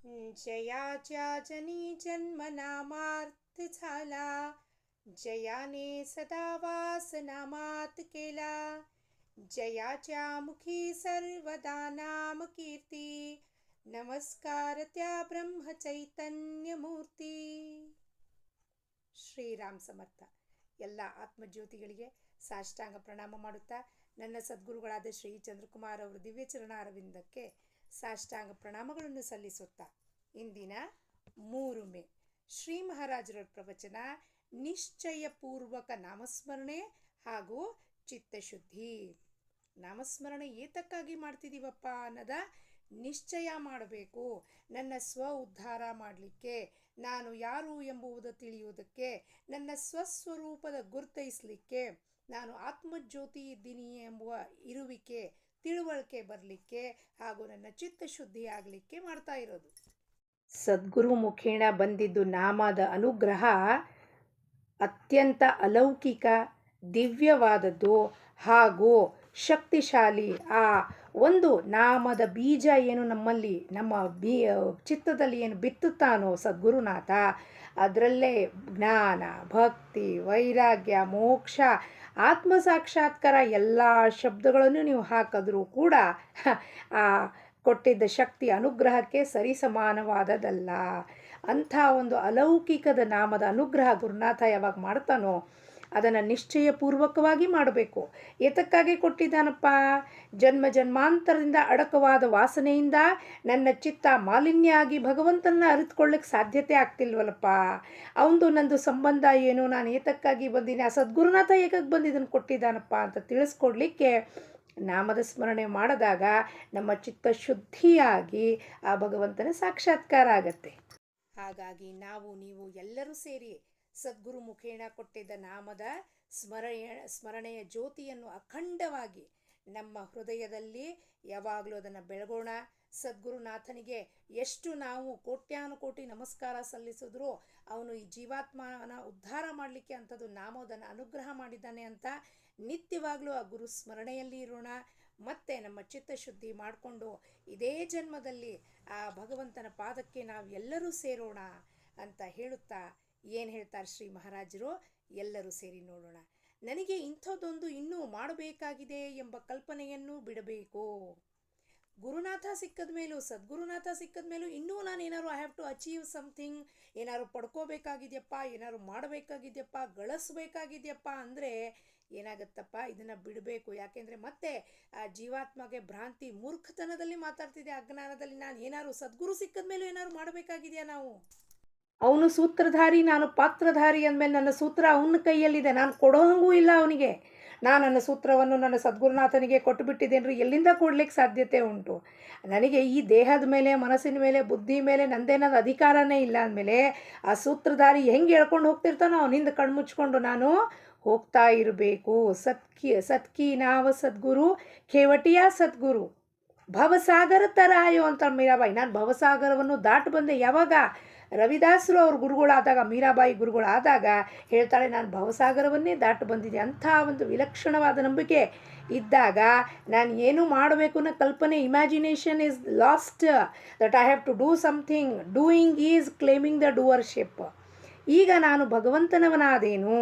जयाच्या जनी जन्मनामार्थ झाला, जयाने सदा वास नामात केला. जयाच्या मुखी सर्वदा नाम कीर्ती, नमस्कार त्या ब्रह्मचैतन्य मूर्ती. ಶ್ರೀರಾಮ್ ಸಮರ್ಥ. ಎಲ್ಲ ಆತ್ಮಜ್ಯೋತಿಗಳಿಗೆ ಸಾಷ್ಟಾಂಗ ಪ್ರಣಾಮ ಮಾಡುತ್ತಾ ನನ್ನ ಸದ್ಗುರುಗಳಾದ ಶ್ರೀ ಚಂದ್ರಕುಮಾರ್ ಅವರ ದಿವ್ಯ ಚರಣಾರವಿಂದಕ್ಕೆ ಸಾಷ್ಟಾಂಗ ಪ್ರಣಾಮಗಳನ್ನು ಸಲ್ಲಿಸುತ್ತಾ ಇಂದಿನ 3 ಮೇ ಶ್ರೀ ಮಹಾರಾಜರ ಪ್ರವಚನ ನಿಶ್ಚಯಪೂರ್ವಕ ನಾಮಸ್ಮರಣೆ ಹಾಗೂ ಚಿತ್ತಶುದ್ಧಿ. ನಾಮಸ್ಮರಣೆ ಏತಕ್ಕಾಗಿ ಮಾಡ್ತಿದ್ದೀವಪ್ಪ ಅನ್ನೋದ ನಿಶ್ಚಯ ಮಾಡಬೇಕು. ನನ್ನ ಸ್ವ ಉದ್ಧಾರ ಮಾಡಲಿಕ್ಕೆ, ನಾನು ಯಾರು ಎಂಬುವುದು ತಿಳಿಯುವುದಕ್ಕೆ, ನನ್ನ ಸ್ವಸ್ವರೂಪದ ಗುರ್ತೈಸಲಿಕ್ಕೆ, ನಾನು ಆತ್ಮಜ್ಯೋತಿ ಇದ್ದೀನಿ ಎಂಬುವ ಇರುವಿಕೆ ತಿಳುವಳಿಕೆ ಬರಲಿಕ್ಕೆ ಹಾಗೂ ನನ್ನ ಚಿತ್ತಶುದ್ಧಿ ಆಗಲಿಕ್ಕೆ ಮಾಡ್ತಾ ಇರೋದು. ಸದ್ಗುರು ಮುಖೇಣ ಬಂದಿದ್ದು ನಾಮದ ಅನುಗ್ರಹ ಅತ್ಯಂತ ಅಲೌಕಿಕ ದಿವ್ಯವಾದದ್ದು ಹಾಗೂ ಶಕ್ತಿಶಾಲಿ. ಆ ಒಂದು ನಾಮದ ಬೀಜ ಏನು ನಮ್ಮಲ್ಲಿ ನಮ್ಮ ಚಿತ್ತದಲ್ಲಿ ಏನು ಬಿತ್ತುತ್ತಾನೋ ಸದ್ಗುರುನಾಥ, ಅದರಲ್ಲೇ ಜ್ಞಾನ, ಭಕ್ತಿ, ವೈರಾಗ್ಯ, ಮೋಕ್ಷ, ಆತ್ಮ ಸಾಕ್ಷಾತ್ಕಾರ ಎಲ್ಲ ಶಬ್ದಗಳನ್ನು ನೀವು ಹಾಕಿದ್ರೂ ಕೂಡ ಆ ಕೊಟ್ಟಿದ್ದ ಶಕ್ತಿ ಅನುಗ್ರಹಕ್ಕೆ ಸರಿಸಮಾನವಾದದಲ್ಲ. ಅಂಥ ಒಂದು ಅಲೌಕಿಕದ ನಾಮದ ಅನುಗ್ರಹ ಗುರುನಾಥ ಯಾವಾಗ ಮಾಡ್ತಾನೋ ಅದನ್ನು ನಿಶ್ಚಯಪೂರ್ವಕವಾಗಿ ಮಾಡಬೇಕು. ಏತಕ್ಕಾಗಿ ಕೊಟ್ಟಿದ್ದಾನಪ್ಪ? ಜನ್ಮ ಜನ್ಮಾಂತರದಿಂದ ಅಡಕವಾದ ವಾಸನೆಯಿಂದ ನನ್ನ ಚಿತ್ತ ಮಾಲಿನ್ಯ ಆಗಿ ಭಗವಂತನ ಅರಿತುಕೊಳ್ಳಿಕ್ಕೆ ಸಾಧ್ಯತೆ ಆಗ್ತಿಲ್ವಲ್ಲಪ್ಪ. ಅವನದು ನಂದು ಸಂಬಂಧ ಏನು, ನಾನು ಏತಕ್ಕಾಗಿ ಬಂದೀನಿ, ಆ ಸದ್ಗುರುನಾಥ ಏಕಕ್ಕೆ ಬಂದಿದ್ದನ್ನು ಕೊಟ್ಟಿದ್ದಾನಪ್ಪ ಅಂತ ತಿಳಿಸ್ಕೊಡ್ಲಿಕ್ಕೆ ನಾಮದ ಸ್ಮರಣೆ ಮಾಡಿದಾಗ ನಮ್ಮ ಚಿತ್ತ ಶುದ್ಧಿಯಾಗಿ ಆ ಭಗವಂತನ ಸಾಕ್ಷಾತ್ಕಾರ ಆಗತ್ತೆ. ಹಾಗಾಗಿ ನಾವು ನೀವು ಎಲ್ಲರೂ ಸೇರಿ ಸದ್ಗುರು ಮುಖೇಣ ಕೊಟ್ಟಿದ್ದ ನಾಮದ ಸ್ಮರಣೆಯ ಜ್ಯೋತಿಯನ್ನು ಅಖಂಡವಾಗಿ ನಮ್ಮ ಹೃದಯದಲ್ಲಿ ಯಾವಾಗಲೂ ಅದನ್ನು ಬೆಳಗೋಣ. ಸದ್ಗುರುನಾಥನಿಗೆ ಎಷ್ಟು ನಾವು ಕೋಟ್ಯಾನುಕೋಟಿ ನಮಸ್ಕಾರ ಸಲ್ಲಿಸಿದ್ರೂ ಅವನು ಈ ಜೀವಾತ್ಮನ ಉದ್ಧಾರ ಮಾಡಲಿಕ್ಕೆ ಅಂಥದ್ದು ನಾಮೋದನ್ನು ಅನುಗ್ರಹ ಮಾಡಿದ್ದಾನೆ ಅಂತ ನಿತ್ಯವಾಗಲೂ ಆ ಗುರು ಸ್ಮರಣೆಯಲ್ಲಿ ಇರೋಣ. ಮತ್ತೆ ನಮ್ಮ ಚಿತ್ತಶುದ್ಧಿ ಮಾಡಿಕೊಂಡು ಇದೇ ಜನ್ಮದಲ್ಲಿ ಆ ಭಗವಂತನ ಪಾದಕ್ಕೆ ನಾವು ಎಲ್ಲರೂ ಸೇರೋಣ ಅಂತ ಹೇಳುತ್ತಾ ಏನು ಹೇಳ್ತಾರೆ ಶ್ರೀ ಮಹಾರಾಜರು, ಎಲ್ಲರೂ ಸೇರಿ ನೋಡೋಣ. ನನಗೆ ಇಂಥದ್ದೊಂದು ಇನ್ನೂ ಮಾಡಬೇಕಾಗಿದೆ ಎಂಬ ಕಲ್ಪನೆಯನ್ನು ಬಿಡಬೇಕು. ಗುರುನಾಥ ಸಿಕ್ಕದ ಮೇಲೂ, ಸದ್ಗುರುನಾಥ ಸಿಕ್ಕದ ಮೇಲೂ ಇನ್ನೂ ನಾನು ಏನಾದ್ರು I have to achieve something, ಏನಾದ್ರು ಪಡ್ಕೋಬೇಕಾಗಿದೆಯಪ್ಪ, ಏನಾದ್ರು ಮಾಡಬೇಕಾಗಿದೆಯಪ್ಪ, ಗಳಿಸ್ಬೇಕಾಗಿದೆಯಪ್ಪ ಅಂದರೆ ಏನಾಗುತ್ತಪ್ಪ, ಇದನ್ನು ಬಿಡಬೇಕು. ಯಾಕೆಂದರೆ ಮತ್ತೆ ಆ ಜೀವಾತ್ಮಗೆ ಭ್ರಾಂತಿ, ಮೂರ್ಖತನದಲ್ಲಿ ಮಾತಾಡ್ತಿದೆ, ಅಜ್ಞಾನದಲ್ಲಿ. ನಾನು ಏನಾದ್ರು ಸದ್ಗುರು ಸಿಕ್ಕದ ಮೇಲೂ ಏನಾದ್ರು ಮಾಡಬೇಕಾಗಿದೆಯಾ? ನಾವು ಅವನು ಸೂತ್ರಧಾರಿ, ನಾನು ಪಾತ್ರಧಾರಿ ಅಂದಮೇಲೆ ನನ್ನ ಸೂತ್ರ ಅವನ ಕೈಯಲ್ಲಿದೆ, ನಾನು ಕೊಡೋ ಹಂಗೂ ಇಲ್ಲ ಅವನಿಗೆ. ನಾನು ನನ್ನ ಸೂತ್ರವನ್ನು ನನ್ನ ಸದ್ಗುರುನಾಥನಿಗೆ ಕೊಟ್ಟುಬಿಟ್ಟಿದ್ದೇನೆ, ಎಲ್ಲಿಂದ ಕೊಡ್ಲಿಕ್ಕೆ ಸಾಧ್ಯತೆ ಉಂಟು? ನನಗೆ ಈ ದೇಹದ ಮೇಲೆ, ಮನಸ್ಸಿನ ಮೇಲೆ, ಬುದ್ಧಿ ಮೇಲೆ ನಂದೇನಾದ ಅಧಿಕಾರನೇ ಇಲ್ಲ ಅಂದಮೇಲೆ ಆ ಸೂತ್ರಧಾರಿ ಹೆಂಗೆ ಹೇಳ್ಕೊಂಡು ಹೋಗ್ತಿರ್ತಾನೋ ಅವನಿಂದ ಕಣ್ಮುಚ್ಕೊಂಡು ನಾನು ಹೋಗ್ತಾ ಇರಬೇಕು. ಸತ್ಕಿ ನಾವ ಸದ್ಗುರು ಖೇವಟಿಯ ಸದ್ಗುರು ಭವಸಾಗರ ತರಾಯೋ ಅಂತ ಮೀರಾಬಾಯಿ. ನಾನು ಭವಸಾಗರವನ್ನು ದಾಟಿ ಬಂದೆ. ಯಾವಾಗ? ರವಿದಾಸರು ಅವ್ರ ಗುರುಗಳಾದಾಗ, ಮೀರಾಬಾಯಿ ಗುರುಗಳಾದಾಗ ಹೇಳ್ತಾಳೆ, ನಾನು ಭವಸಾಗರವನ್ನೇ ದಾಟಿ ಬಂದಿದ್ದೆ. ಅಂಥ ಒಂದು ವಿಲಕ್ಷಣವಾದ ನಂಬಿಕೆ ಇದ್ದಾಗ ನಾನು ಏನು ಮಾಡಬೇಕು ಅನ್ನೋ ಕಲ್ಪನೆ, imagination is lost, that I have to do something. Doing is claiming the doership. ಈಗ ನಾನು ಭಗವಂತನವನಾದೇನು,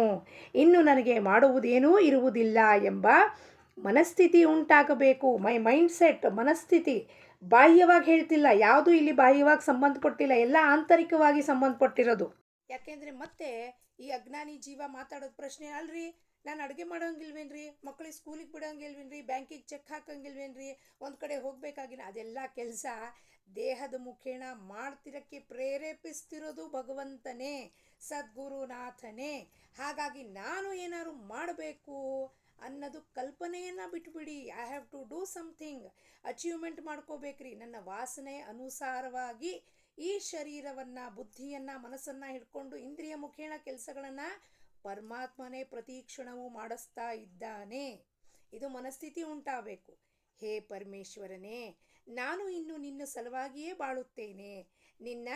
ಇನ್ನು ನನಗೆ ಮಾಡುವುದೇನೂ ಇರುವುದಿಲ್ಲ ಎಂಬ ಮನಸ್ಥಿತಿ ಉಂಟಾಗಬೇಕು. ಮೈಂಡ್ಸೆಟ್, ಮನಸ್ಥಿತಿ ಬಾಹ್ಯವಾಗಿ ಹೇಳ್ತಿಲ್ಲ, ಯಾವುದು ಇಲ್ಲಿ ಬಾಹ್ಯವಾಗಿ ಸಂಬಂಧಪಟ್ಟಿಲ್ಲ, ಎಲ್ಲ ಆಂತರಿಕವಾಗಿ ಸಂಬಂಧಪಟ್ಟಿರೋದು. ಯಾಕೆಂದರೆ ಮತ್ತೆ ಈ ಅಜ್ಞಾನಿ ಜೀವ ಮಾತಾಡೋದು ಪ್ರಶ್ನೆ, ಅಲ್ರಿ ನಾನು ಅಡುಗೆ ಮಾಡೋಂಗಿಲ್ವೇನ್ರಿ, ಮಕ್ಕಳಿಗೆ ಸ್ಕೂಲಿಗೆ ಬಿಡೋಂಗಿಲ್ವೇನ್ರಿ, ಬ್ಯಾಂಕಿಗೆ ಚೆಕ್ ಹಾಕೋಂಗಿಲ್ವೇನ್ರಿ, ಒಂದು ಕಡೆ ಹೋಗಬೇಕಾಗಿಲ್ಲ. ಅದೆಲ್ಲ ಕೆಲಸ ದೇಹದ ಮುಖೇಣ ಮಾಡ್ತಿರೋಕ್ಕೆ ಪ್ರೇರೇಪಿಸ್ತಿರೋದು ಭಗವಂತನೇ, ಸದ್ಗುರುನಾಥನೇ. ಹಾಗಾಗಿ ನಾನು ಏನಾದ್ರು ಮಾಡಬೇಕು ಅನ್ನೋದು ಕಲ್ಪನೆಯನ್ನು ಬಿಟ್ಬಿಡಿ. I have to do something, achievement ಮಾಡ್ಕೋಬೇಕ್ರಿ. ನನ್ನ ವಾಸನೆ ಅನುಸಾರವಾಗಿ ಈ ಶರೀರವನ್ನು, ಬುದ್ಧಿಯನ್ನು, ಮನಸ್ಸನ್ನು ಹಿಡ್ಕೊಂಡು ಇಂದ್ರಿಯ ಮುಖೇಣ ಕೆಲಸಗಳನ್ನು ಪರಮಾತ್ಮನೇ ಪ್ರತಿ ಕ್ಷಣವೂ ಮಾಡಿಸ್ತಾ ಇದ್ದಾನೆ. ಇದು ಮನಸ್ಥಿತಿ ಉಂಟಾಗಬೇಕು. ಹೇ ಪರಮೇಶ್ವರನೇ, ನಾನು ಇನ್ನು ನಿನ್ನ ಸಲುವಾಗಿಯೇ ಬಾಳುತ್ತೇನೆ. ನಿನ್ನ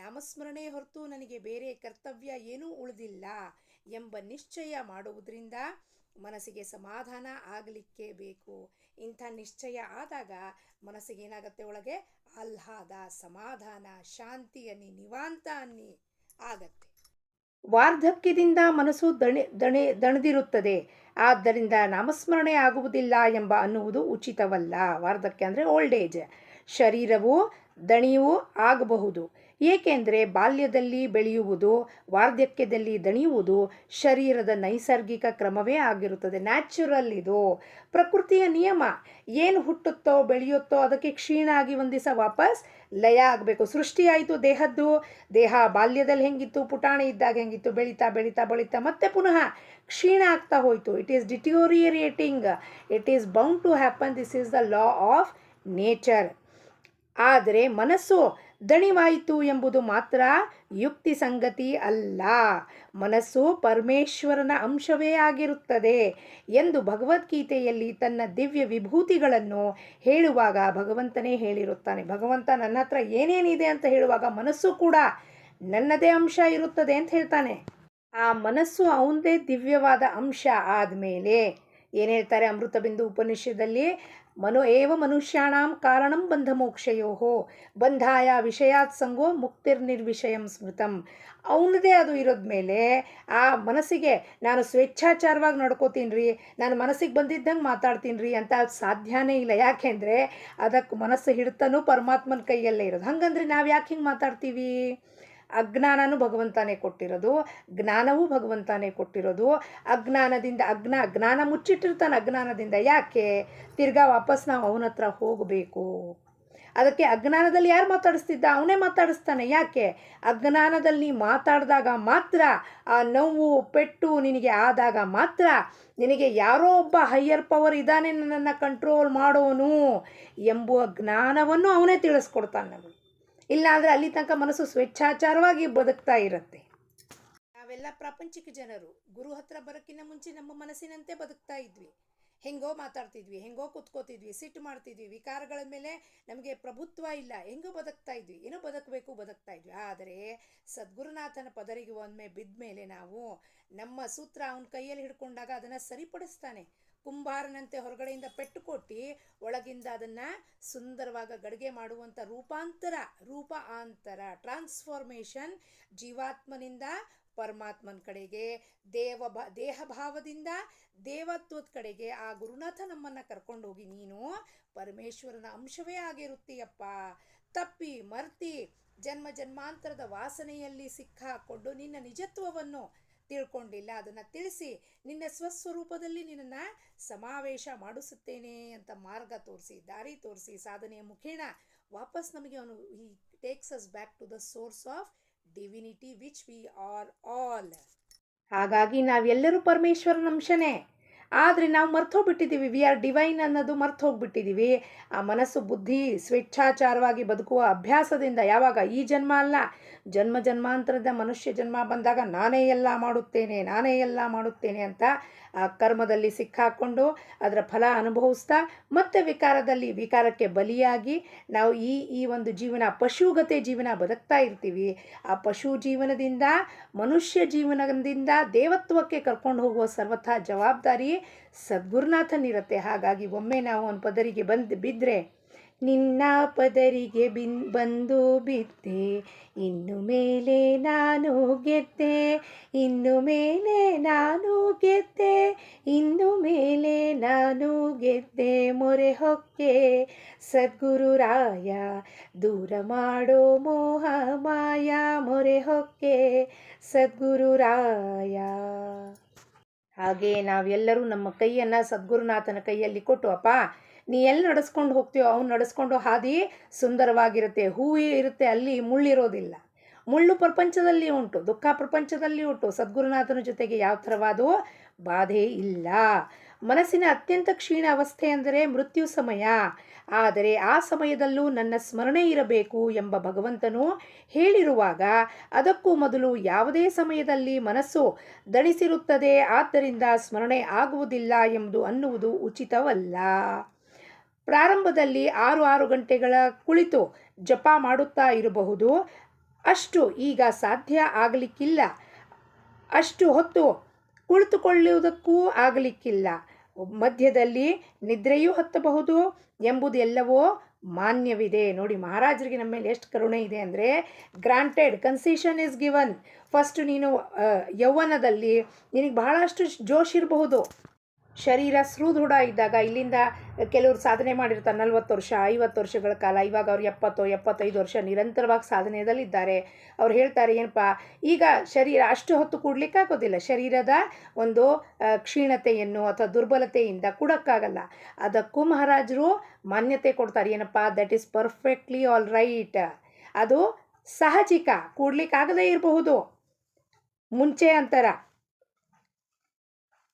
ನಾಮಸ್ಮರಣೆ ಹೊರತು ನನಗೆ ಬೇರೆ ಕರ್ತವ್ಯ ಏನೂ ಉಳಿದಿಲ್ಲ ಎಂಬ ನಿಶ್ಚಯ ಮಾಡುವುದರಿಂದ ಮನಸ್ಸಿಗೆ ಸಮಾಧಾನ ಆಗಲಿಕ್ಕೆ ಬೇಕು. ಇಂಥ ನಿಶ್ಚಯ ಆದಾಗ ಮನಸ್ಸಿಗೆ ಏನಾಗುತ್ತೆ, ಒಳಗೆ ಆಹ್ಲಾದ, ಸಮಾಧಾನ, ಶಾಂತಿ ಅನ್ನಿ, ನಿವಾಂತ ಅನ್ನಿ ಆಗತ್ತೆ. ವಾರ್ಧಕ್ಯದಿಂದ ಮನಸ್ಸು ದಣಿದಿರುತ್ತದೆ, ಆದ್ದರಿಂದ ನಾಮಸ್ಮರಣೆ ಆಗುವುದಿಲ್ಲ ಎಂಬ ಅನ್ನುವುದು ಉಚಿತವಲ್ಲ. ವಾರ್ಧಕ್ಯ ಅಂದರೆ ಓಲ್ಡ್ ಏಜ್. ಶರೀರವು ದಣಿವು ಆಗಬಹುದು, ಏಕೆಂದರೆ ಬಾಲ್ಯದಲ್ಲಿ ಬೆಳೆಯುವುದು, ವಾರ್ಧಕ್ಯದಲ್ಲಿ ದಣಿಯುವುದು ಶರೀರದ ನೈಸರ್ಗಿಕ ಕ್ರಮವೇ ಆಗಿರುತ್ತದೆ. ನ್ಯಾಚುರಲ್ ಇದು, ಪ್ರಕೃತಿಯ ನಿಯಮ. ಏನು ಹುಟ್ಟುತ್ತೋ ಬೆಳೆಯುತ್ತೋ ಅದಕ್ಕೆ ಕ್ಷೀಣ ಆಗಿ ಒಂದು ದಿವಸ ವಾಪಸ್ ಲಯ ಆಗಬೇಕು. ಸೃಷ್ಟಿ ಆಯಿತು ದೇಹದ್ದು, ದೇಹ ಬಾಲ್ಯದಲ್ಲಿ ಹೆಂಗಿತ್ತು, ಪುಟಾಣಿ ಇದ್ದಾಗ ಹೆಂಗಿತ್ತು, ಬೆಳೀತಾ ಬೆಳೀತಾ ಬೆಳೀತಾ ಮತ್ತೆ ಪುನಃ ಕ್ಷೀಣ ಆಗ್ತಾ ಹೋಯಿತು. It is deteriorating, it is bound to happen. This is the law of nature. ಆದರೆ ಮನಸ್ಸು ದಣಿವಾಯಿತು ಎಂಬುದು ಮಾತ್ರ ಯುಕ್ತಿ ಸಂಗತಿ ಅಲ್ಲ. ಮನಸ್ಸು ಪರಮೇಶ್ವರನ ಅಂಶವೇ ಆಗಿರುತ್ತದೆ ಎಂದು ಭಗವದ್ಗೀತೆಯಲ್ಲಿ ತನ್ನ ದಿವ್ಯ ವಿಭೂತಿಗಳನ್ನು ಹೇಳುವಾಗ ಭಗವಂತನೇ ಹೇಳಿರುತ್ತಾನೆ. ಭಗವಂತ ನನ್ನ ಹತ್ರ ಏನೇನಿದೆ ಅಂತ ಹೇಳುವಾಗ ಮನಸ್ಸು ಕೂಡ ನನ್ನದೇ ಅಂಶ ಇರುತ್ತದೆ ಅಂತ ಹೇಳ್ತಾನೆ. ಆ ಮನಸ್ಸು ಅವನದೇ ದಿವ್ಯವಾದ ಅಂಶ ಆದಮೇಲೆ ಏನು ಹೇಳ್ತಾರೆ ಅಮೃತ ಬಿಂದು ಉಪನಿಷದಲ್ಲಿ, ಮನೋ ಏವ ಮನುಷ್ಯಾಣಂ ಕಾರಣಂ ಬಂಧ ಮೋಕ್ಷಯೋ ಬಂಧಾಯ ವಿಷಯಾತ್ ಸಂಗೋ ಮುಕ್ತಿರ್ನಿರ್ವಿಷಯಂ ಸ್ಮೃತಂ. ಅವನದೇ ಅದು ಇರೋದ ಮೇಲೆ ಆ ಮನಸ್ಸಿಗೆ ನಾನು ಸ್ವೇಚ್ಛಾಚಾರವಾಗಿ ನಡ್ಕೋತೀನಿ ರೀ, ನಾನು ಮನಸ್ಸಿಗೆ ಬಂದಿದ್ದಂಗೆ ಮಾತಾಡ್ತೀನಿ ರೀ ಅಂತ ಸಾಧ್ಯನೇ ಇಲ್ಲ. ಯಾಕೆಂದರೆ ಅದಕ್ಕೆ ಮನಸ್ಸು ಹಿಡಿತನೂ ಪರಮಾತ್ಮನ ಕೈಯಲ್ಲೇ ಇರೋದು. ಹಾಗಂದ್ರೆ ನಾವು ಯಾಕೆ ಹಿಂಗೆ ಮಾತಾಡ್ತೀವಿ? ಅಜ್ಞಾನನೂ ಭಗವಂತನೇ ಕೊಟ್ಟಿರೋದು, ಜ್ಞಾನವೂ ಭಗವಂತನೇ ಕೊಟ್ಟಿರೋದು. ಅಜ್ಞಾನದಿಂದ ಜ್ಞಾನ ಮುಚ್ಚಿಟ್ಟಿರ್ತಾನೆ. ಅಜ್ಞಾನದಿಂದ ಯಾಕೆ ತಿರ್ಗಾ ವಾಪಸ್ ನಾವು ಅವನ ಹತ್ರ ಹೋಗಬೇಕು? ಅದಕ್ಕೆ ಅಜ್ಞಾನದಲ್ಲಿ ಯಾರು ಮಾತಾಡಿಸ್ತಿದ್ದ? ಅವನೇ ಮಾತಾಡಿಸ್ತಾನೆ. ಯಾಕೆ? ಅಜ್ಞಾನದಲ್ಲಿ ಮಾತಾಡಿದಾಗ ಮಾತ್ರ, ಆ ನೋವು ಪೆಟ್ಟು ನಿನಗೆ ಆದಾಗ ಮಾತ್ರ ನಿನಗೆ ಯಾರೋ ಒಬ್ಬ ಹೈಯರ್ ಪವರ್ ಇದ್ದಾನೆ ನನ್ನನ್ನು ಕಂಟ್ರೋಲ್ ಮಾಡೋನು ಎಂಬುವ ಜ್ಞಾನವನ್ನು ಅವನೇ ತಿಳಿಸ್ಕೊಡ್ತಾನೆ ನಮಗೆ. ಇಲ್ಲಾಂದರೆ ಅಲ್ಲಿ ತನಕ ಮನಸ್ಸು ಸ್ವೇಚ್ಛಾಚಾರವಾಗಿ ಬದುಕ್ತಾ ಇರುತ್ತೆ. ನಾವೆಲ್ಲ ಪ್ರಾಪಂಚಿಕ ಜನರು. ಗುರು ಹತ್ರ ಬರೋಕ್ಕಿಂತ ಮುಂಚೆ ನಮ್ಮ ಮನಸ್ಸಿನಂತೆ ಬದುಕ್ತಾ ಇದ್ವಿ. ಹೆಂಗೋ ಮಾತಾಡ್ತಿದ್ವಿ, ಹೆಂಗೋ ಕುತ್ಕೋತಿದ್ವಿ, ಸಿಟ್ಟು ಮಾಡ್ತಿದ್ವಿ, ವಿಕಾರಗಳ ಮೇಲೆ ನಮಗೆ ಪ್ರಭುತ್ವ ಇಲ್ಲ, ಹೆಂಗೋ ಬದುಕ್ತಾ ಇದ್ವಿ, ಏನೋ ಬದುಕ್ತಾ ಇದ್ವಿ. ಆದರೆ ಸದ್ಗುರುನಾಥನ ಪದರಿಗೆ ಒಮ್ಮೆ ಬಿದ್ದ ಮೇಲೆ ನಾವು ನಮ್ಮ ಸೂತ್ರ ಅವನ ಕೈಯಲ್ಲಿ ಹಿಡ್ಕೊಂಡಾಗ ಅದನ್ನು ಸರಿಪಡಿಸ್ತಾನೆ. ಕುಂಬಾರನಂತೆ ಹೊರಗಡೆಯಿಂದ ಪೆಟ್ಟು ಕೊಟ್ಟು ಒಳಗಿಂದ ಅದನ್ನು ಸುಂದರವಾಗಿ ಗಡಿಗೆ ಮಾಡುವಂಥ ರೂಪಾಂತರ ಟ್ರಾನ್ಸ್ಫಾರ್ಮೇಷನ್ ಜೀವಾತ್ಮನಿಂದ ಪರಮಾತ್ಮನ ಕಡೆಗೆ, ದೇಹ ಭಾವದಿಂದ ದೇವತ್ವದ ಕಡೆಗೆ ಆ ಗುರುನಾಥ ನಮ್ಮನ್ನು ಕರ್ಕೊಂಡೋಗಿ ನೀನು ಪರಮೇಶ್ವರನ ಅಂಶವೇ ಆಗಿರುತ್ತೀಯಪ್ಪ. ತಪ್ಪಿ ಮರ್ತಿ ಜನ್ಮ ಜನ್ಮಾಂತರದ ವಾಸನೆಯಲ್ಲಿ ಸಿಕ್ಕಾಕೊಂಡು ನಿನ್ನ ನಿಜತ್ವವನ್ನು ತಿಳ್ಕೊಂಡಿಲ್ಲ, ಅದನ್ನು ತಿಳಿಸಿ ನಿನ್ನ ಸ್ವಸ್ವರೂಪದಲ್ಲಿ ನಿನ್ನನ್ನು ಸಮಾವೇಶ ಮಾಡಿಸುತ್ತೇನೆ ಅಂತ ಮಾರ್ಗ ತೋರಿಸಿ, ದಾರಿ ತೋರಿಸಿ, ಸಾಧನೆಯ ಮುಖೇನ ವಾಪಸ್ ನಮಗೆ ಅವನು ಈ takes us back to the source of divinity which we are all. ಹಾಗಾಗಿ ನಾವೆಲ್ಲರೂ ಪರಮೇಶ್ವರನ ಅಂಶನೇ. ಆದರೆ ನಾವು ಮರ್ತೋಗ್ಬಿಟ್ಟಿದ್ದೀವಿ, ವಿ ಆರ್ ಡಿವೈನ್ ಅನ್ನೋದು ಮರ್ತೋಗ್ಬಿಟ್ಟಿದ್ದೀವಿ. ಆ ಮನಸ್ಸು ಬುದ್ಧಿ ಸ್ವೇಚ್ಛಾಚಾರವಾಗಿ ಬದುಕುವ ಅಭ್ಯಾಸದಿಂದ, ಯಾವಾಗ ಈ ಜನ್ಮ ಅಲ್ಲ, ಜನ್ಮಾಂತರದ ಮನುಷ್ಯ ಜನ್ಮ ಬಂದಾಗ ನಾನೇ ಎಲ್ಲ ಮಾಡುತ್ತೇನೆ ಅಂತ ಆ ಕರ್ಮದಲ್ಲಿ ಸಿಕ್ಕಾಕೊಂಡು ಅದರ ಫಲ ಅನುಭವಿಸ್ತಾ ಮತ್ತೆ ವಿಕಾರಕ್ಕೆ ಬಲಿಯಾಗಿ ನಾವು ಈ ಒಂದು ಜೀವನ, ಪಶುಗತೆ ಜೀವನ ಬದುಕ್ತಾ ಇರ್ತೀವಿ. ಆ ಪಶು ಜೀವನದಿಂದ ಮನುಷ್ಯ ಜೀವನದಿಂದ ದೇವತ್ವಕ್ಕೆ ಕರ್ಕೊಂಡು ಹೋಗುವ ಸರ್ವಥಾ ಜವಾಬ್ದಾರಿ ಸದ್ಗುರುನಾಥನಿರುತ್ತೆ. ಹಾಗಾಗಿ ಒಮ್ಮೆ ನಾವು ಅವನ ಪದರಿಗೆ ಬಿದ್ದರೆ, ನಿನ್ನ ಪದರಿಗೆ ಬಂದು ಬಿದ್ದೆ, ಇನ್ನು ಮೇಲೆ ನಾನು ಗೆದ್ದೆ, ಇನ್ನು ಮೇಲೆ ನಾನು ಗೆದ್ದೆ, ಇನ್ನು ಮೇಲೆ ನಾನು ಗೆದ್ದೆ, ಮೊರೆ ಹೊಕ್ಕೆ ಸದ್ಗುರುರಾಯ, ದೂರ ಮಾಡೋ ಮೋಹ ಮಾಯ, ಮೊರೆ ಹೊಕ್ಕೆ ಸದ್ಗುರುರಾಯ. ಹಾಗೆ ನಾವೆಲ್ಲರೂ ನಮ್ಮ ಕೈಯನ್ನು ಸದ್ಗುರುನಾಥನ ಕೈಯಲ್ಲಿ ಕೊಟ್ಟು, ಅಪ್ಪ ನೀ ಎಲ್ಲಿ ನಡೆಸ್ಕೊಂಡು ಹೋಗ್ತೀಯೋ ಅವ್ನು ನಡೆಸ್ಕೊಂಡು ಹಾದಿ ಸುಂದರವಾಗಿರುತ್ತೆ. ಹೂವು ಇರುತ್ತೆ, ಅಲ್ಲಿ ಮುಳ್ಳಿರೋದಿಲ್ಲ. ಮುಳ್ಳು ಪ್ರಪಂಚದಲ್ಲಿ ಉಂಟು, ದುಃಖ ಪ್ರಪಂಚದಲ್ಲಿ ಉಂಟು. ಸದ್ಗುರುನಾಥನ ಜೊತೆಗೆ ಯಾವ ಥರವಾದ ಬಾಧೆ ಇಲ್ಲ. ಮನಸ್ಸಿನ ಅತ್ಯಂತ ಕ್ಷೀಣ ಅವಸ್ಥೆ ಅಂದರೆ ಮೃತ್ಯು ಸಮಯ. ಆದರೆ ಆ ಸಮಯದಲ್ಲೂ ನನ್ನ ಸ್ಮರಣೆ ಇರಬೇಕು ಎಂಬ ಭಗವಂತನು ಹೇಳಿರುವಾಗ, ಅದಕ್ಕೂ ಮೊದಲು ಯಾವುದೇ ಸಮಯದಲ್ಲಿ ಮನಸ್ಸು ದಣಿಸಿರುತ್ತದೆ, ಆದ್ದರಿಂದ ಸ್ಮರಣೆ ಆಗುವುದಿಲ್ಲ ಅನ್ನುವುದು ಉಚಿತವಲ್ಲ. ಪ್ರಾರಂಭದಲ್ಲಿ 6 ಗಂಟೆಗಳ ಕುಳಿತು ಜಪ ಮಾಡುತ್ತಾ ಇರಬಹುದು. ಅಷ್ಟು ಈಗ ಸಾಧ್ಯ ಆಗಲಿಕ್ಕಿಲ್ಲ. ಅಷ್ಟು ಹೊತ್ತು ಕುಳಿತುಕೊಳ್ಳುವುದಕ್ಕೂ ಆಗಲಿಕ್ಕಿಲ್ಲ. ಮಧ್ಯದಲ್ಲಿ ನಿದ್ರೆಯೂ ಹತ್ತಬಹುದು ಎಂಬುದೆಲ್ಲವೋ ಮಾನ್ಯವಿದೆ. ನೋಡಿ ಮಹಾರಾಜರಿಗೆ ನಮ್ಮ ಮೇಲೆ ಎಷ್ಟು ಕರುಣೆ ಇದೆ ಅಂದರೆ, granted, concession is given. First ನೀನು ಯೌವನದಲ್ಲಿ ನಿನಗೆ ಬಹಳಷ್ಟು ಜೋಶ್ ಇರಬಹುದು, ಶರೀರ ಸೃದೃಢ ಇದ್ದಾಗ. ಇಲ್ಲಿಂದ ಕೆಲವರು ಸಾಧನೆ ಮಾಡಿರ್ತಾರೆ 40 ವರ್ಷ 50 ವರ್ಷಗಳ ಕಾಲ. ಇವಾಗ ಅವ್ರು 70-75 ವರ್ಷ ನಿರಂತರವಾಗಿ ಸಾಧನೆಯಲ್ಲಿದ್ದಾರೆ. ಅವ್ರು ಹೇಳ್ತಾರೆ, ಏನಪ್ಪ ಈಗ ಶರೀರ ಅಷ್ಟು ಹೊತ್ತು ಕೂಡ್ಲಿಕ್ಕಾಗೋದಿಲ್ಲ, ಶರೀರದ ಒಂದು ಕ್ಷೀಣತೆಯನ್ನು ಅಥವಾ ದುರ್ಬಲತೆಯಿಂದ ಕೂಡಕ್ಕಾಗಲ್ಲ. ಅದಕ್ಕೂ ಮಹಾರಾಜರು ಮಾನ್ಯತೆ ಕೊಡ್ತಾರೆ. ಏನಪ್ಪ, that is perfectly all right. ಅದು ಸಹಜಿಕ, ಕೂಡ್ಲಿಕ್ಕಾಗದೇ ಇರಬಹುದು ಮುಂಚೆ ಅಂತರ.